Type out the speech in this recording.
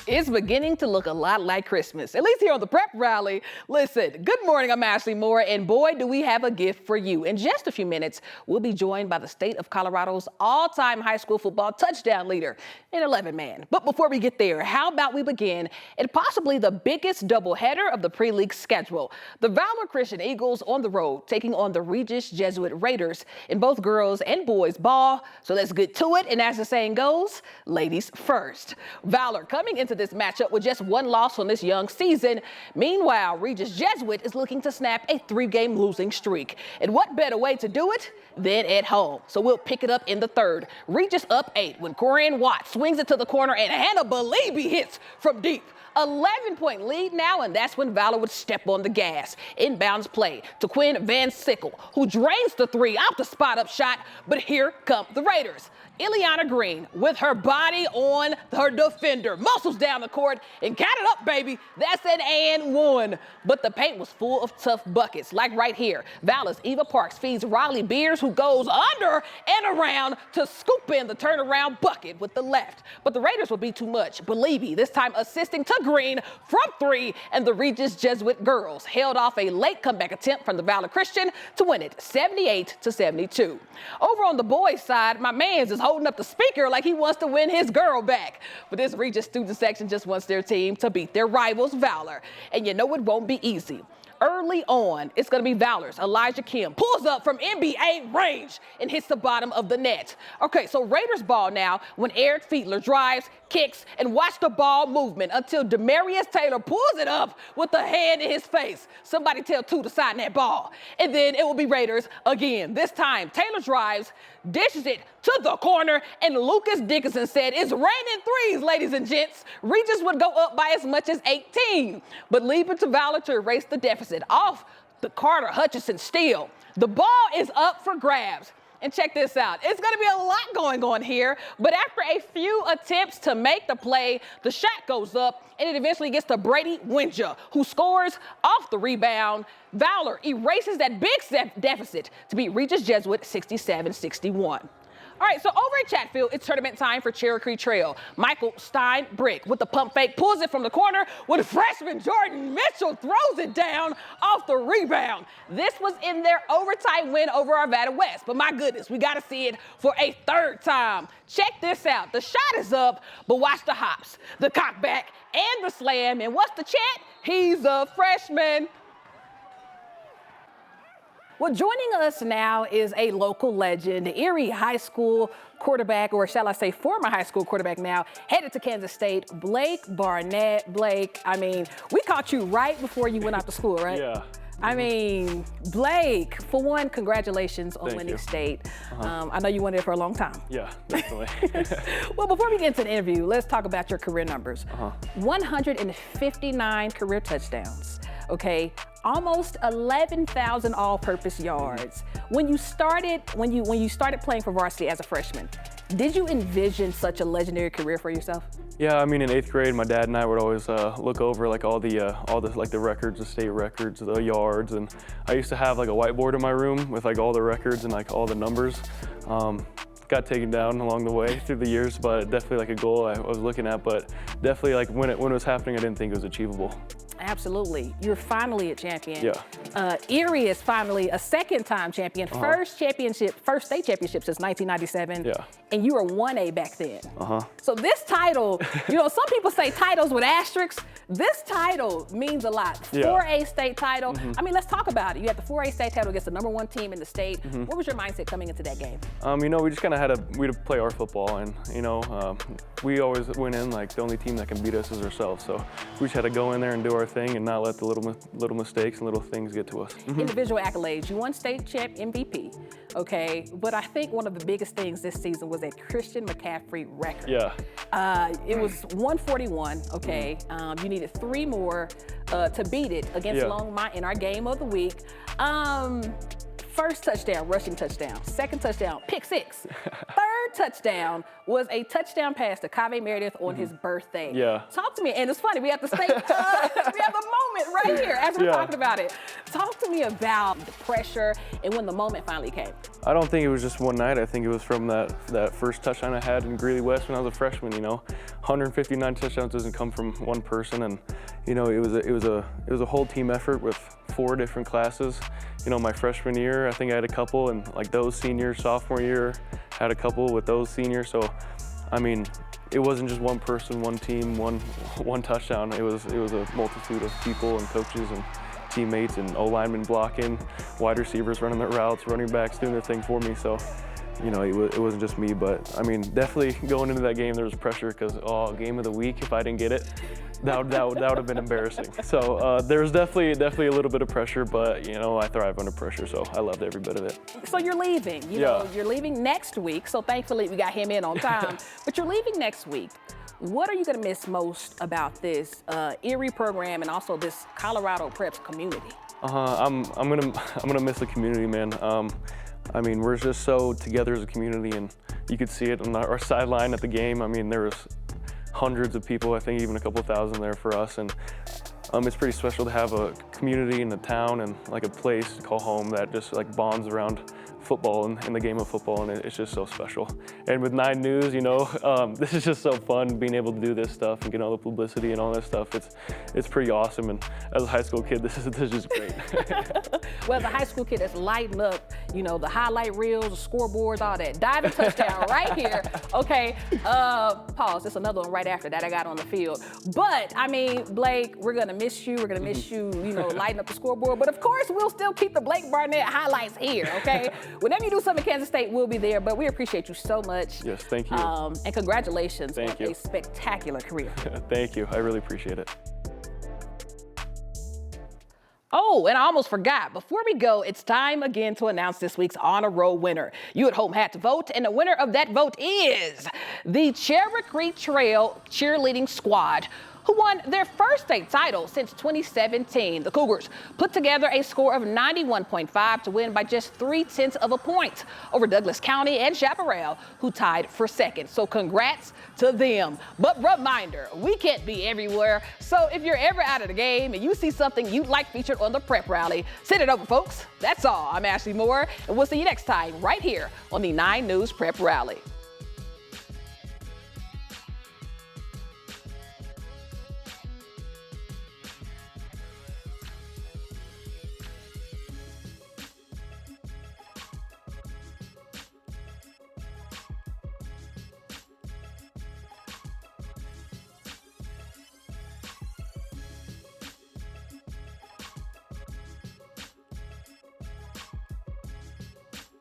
It's beginning to look a lot like Christmas, at least here on the Prep Rally. Listen, good morning, I'm Ashley Moore, and boy, do we have a gift for you. In just a few minutes, we'll be joined by the state of Colorado's all-time high school football touchdown leader, an 11-man. But before we get there, how about we begin at possibly the biggest doubleheader of the pre-league schedule? The Valor Christian Eagles on the road, taking on the Regis Jesuit Raiders in both girls and boys ball. So let's get to it, and as the saying goes, ladies first. Valor coming into this matchup with just one loss on this young season. Meanwhile, Regis Jesuit is looking to snap a 3-game losing streak. And what better way to do it than at home? So we'll pick it up in the third. Regis up 8 when Corian Watt swings it to the corner and Hannah Beliebe hits from deep. 11-point lead now, and that's when Valor would step on the gas. Inbounds play to Quinn Van Sickle, who drains the 3 out the spot-up shot, but here come the Raiders. Ileana Green with her body on her defender. Muscles down the court and count it up, baby. That's an and one. But the paint was full of tough buckets, like right here. Valor's Eva Parks feeds Riley Beers, who goes under and around to scoop in the turnaround bucket with the left. But the Raiders will be too much. Beliebe, this time assisting to Green from 3, and the Regis Jesuit girls held off a late comeback attempt from the Valor Christian to win it 78-72. Over on the boys' side, my man's is holding up the speaker like he wants to win his girl back. But this Regis student section just wants their team to beat their rivals, Valor. And you know it won't be easy. Early on, it's going to be Valor's Elijah Kim pulls up from NBA range and hits the bottom of the net. Okay, so Raiders ball now when Eric Fiedler drives, kicks, and watch the ball movement until Demarius Taylor pulls it up with a hand in his face. Somebody tell two to sign that ball. And then it will be Raiders again. This time, Taylor drives, dishes it to the corner, and Lucas Dickinson said, "It's raining threes, ladies and gents." Regis would go up by as much as 18, but leave it to Valor to erase the deficit off the Carter Hutchinson steal. The ball is up for grabs. And check this out. It's going to be a lot going on here, but after a few attempts to make the play, the shot goes up, and it eventually gets to Brady Winja, who scores off the rebound. Valor erases that big deficit to beat Regis Jesuit 67-61. All right, so over at Chatfield, it's tournament time for Cherokee Trail. Michael Steinbrick with the pump fake pulls it from the corner when freshman Jordan Mitchell throws it down off the rebound. This was in their overtime win over Arvada West, but my goodness, we got to see it for a third time. Check this out. The shot is up, but watch the hops, the cockback, and the slam. And what's the chant? He's a freshman. Well, joining us now is a local legend, Erie High School quarterback, or shall I say former high school quarterback now, headed to Kansas State, Blake Barnett. Blake, I mean, we caught you right before you went out to school, right? Yeah. I mean, Blake, for one, congratulations on winning state. I know you wanted it for a long time. Yeah, definitely. Well, before we get into the interview, let's talk about your career numbers. 159 career touchdowns, okay? Almost 11,000 all-purpose yards. When you started playing for varsity as a freshman, did you envision such a legendary career for yourself? Yeah, I mean, in 8th grade, my dad and I would always look over like all the records, the state records, the yards, and I used to have like a whiteboard in my room with like all the records and like all the numbers. Got taken down along the way through the years, but definitely like a goal I was looking at, but definitely like when it was happening, I didn't think it was achievable. Absolutely. You're finally a champion. Yeah. Erie is finally a second-time champion, first state championship since 1997. Yeah. And you were 1A back then. So this title, you know, some people say titles with asterisks. This title means a lot. 4A state title. I mean, let's talk about it. You had the 4A state title against the #1 team in the state. What was your mindset coming into that game? You know, we just kind of we'd play our football, and you know, we always went in like the only team that can beat us is ourselves. So we just had to go in there and do our thing and not let the little mistakes and little things get to us. Individual accolades. You won state champ MVP, okay? But I think one of the biggest things this season was that Christian McCaffrey record. Yeah. It was 141, okay? You needed 3 more to beat it against Longmont in our game of the week. First touchdown, rushing touchdown. Second touchdown, pick six. Third touchdown was a touchdown pass to Kaveh Meredith on his birthday. Yeah. Talk to me, and it's funny, we have the state, we have the moment right here as we're talking about it. Talk to me about the pressure and when the moment finally came. I don't think it was just one night. I think it was from that first touchdown I had in Greeley West when I was a freshman. 159 touchdowns doesn't come from one person, and it was a whole team effort with 4 different classes. My freshman year, I think I had a couple, and like those seniors, sophomore year, had a couple with those seniors. So, I mean, it wasn't just one person, one team, one touchdown. It was a multitude of people and coaches and teammates and O-linemen blocking, wide receivers running their routes, running backs doing their thing for me. So, it wasn't just me, but I mean, definitely going into that game, there was pressure because, game of the week, if I didn't get it, that would have been embarrassing. So there was definitely a little bit of pressure, but I thrive under pressure, so I loved every bit of it. So you're leaving, you're leaving next week. So thankfully we got him in on time, but you're leaving next week. What are you gonna miss most about this Erie program and also this Colorado Preps community? I'm gonna miss the community, man. I mean, we're just so together as a community, and you could see it on our sideline at the game. I mean, there was hundreds of people, I think even a couple thousand there for us, and it's pretty special to have a community and a town and like a place to call home that just like bonds around football and the game of football, and it's just so special. And with 9 News, this is just so fun being able to do this stuff and get all the publicity and all that stuff. It's pretty awesome, and as a high school kid, this is just great. Well, as a high school kid that's lighting up, the highlight reels, the scoreboards, all that. Diving touchdown right here. Okay, pause. There's another one right after that I got on the field. But I mean, Blake, we're gonna miss you. We're gonna miss you, lighting up the scoreboard. But of course, we'll still keep the Blake Barnett highlights here. Okay. Whenever you do something in Kansas State, we'll be there. But we appreciate you so much. Yes, thank you. And congratulations on you. a spectacular career. Thank you. I really appreciate it. Oh, and I almost forgot. Before we go, it's time again to announce this week's Honor Roll winner. You at home had to vote, and the winner of that vote is the Cherokee Trail Cheerleading Squad, who won their first state title since 2017. The Cougars put together a score of 91.5 to win by just 0.3 of a point over Douglas County and Chaparral, who tied for second. So congrats to them. But reminder, we can't be everywhere. So if you're ever out of the game and you see something you'd like featured on the Prep Rally, send it over, folks. That's all. I'm Ashley Moore, and we'll see you next time right here on the 9 News Prep Rally.